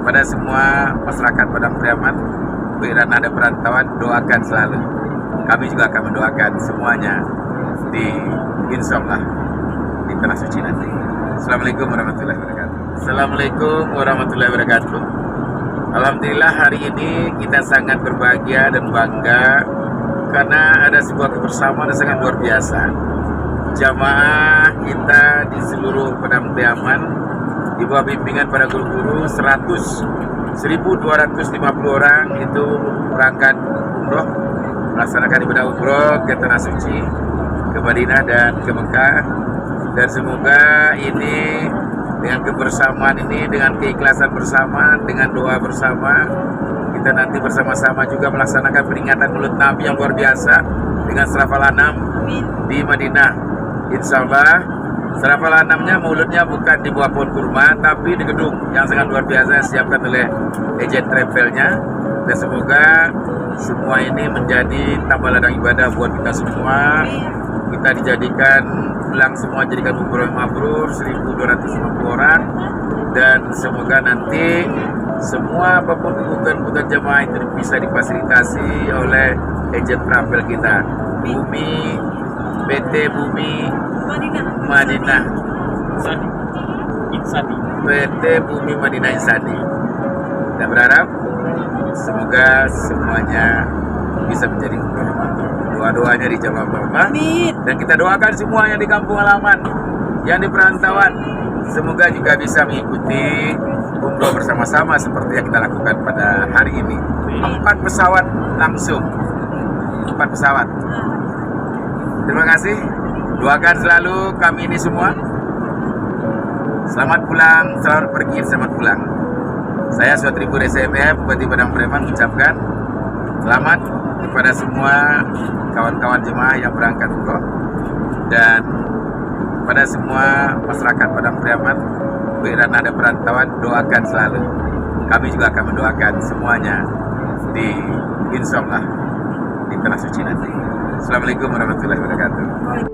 pada semua masyarakat Padang Pariaman, dan ada perantauan, doakan selalu. Kami juga akan mendoakan semuanya di insyaallah di tanah suci nanti. Assalamualaikum warahmatullahi wabarakatuh. Assalamualaikum warahmatullahi wabarakatuh. Alhamdulillah hari ini kita sangat berbahagia dan bangga karena ada sebuah kebersamaan yang sangat luar biasa. Jamaah kita di seluruh Padang Pariaman di bawah bimbingan para guru-guru 1.250 orang itu berangkat umroh, melaksanakan ibadah umroh ke tanah suci, ke Madinah dan ke Mekah. Dan semoga ini dengan kebersamaan ini, dengan keikhlasan bersama, dengan doa bersama, kita nanti bersama-sama juga melaksanakan peringatan Maulid Nabi yang luar biasa dengan Syrafal Anam di Madinah. Insyaallah Syrafal Anamnya, mauludnya bukan di bawah pohon kurma, tapi di gedung yang sangat luar biasa yang disiapkan oleh agen travelnya. Dan semoga semua ini menjadi tambah ladang ibadah buat kita semua. Kita dijadikan pulang semua, jadikan umroh mabrur 1.250 orang. Dan semoga nanti semua apapun kebutuhan jemaah itu bisa difasilitasi oleh agen travel kita, Bumi, PT Bumi Madinah Insani, PT Bumi Madinah Insani. Kita berharap semoga semuanya bisa menjadi umroh mabrur. Doa-doanya dijawab Allah. Dan kita doakan semua yang di kampung halaman, yang di perantauan, semoga juga bisa mengikuti umroh bersama-sama seperti yang kita lakukan pada hari ini. 4 pesawat langsung, 4 pesawat. Terima kasih. Doakan selalu kami ini semua. Selamat pulang, selamat pergi, selamat pulang. Saya Suatribur SMF, Bupati Padang Pariaman mengucapkan selamat kepada semua kawan-kawan jemaah yang berangkat umroh, dan pada semua masyarakat Padang Pariaman, dan ada perantauan, doakan selalu. Kami juga akan mendoakan semuanya di insyaallah di tanah suci nanti. Assalamualaikum warahmatullahi wabarakatuh.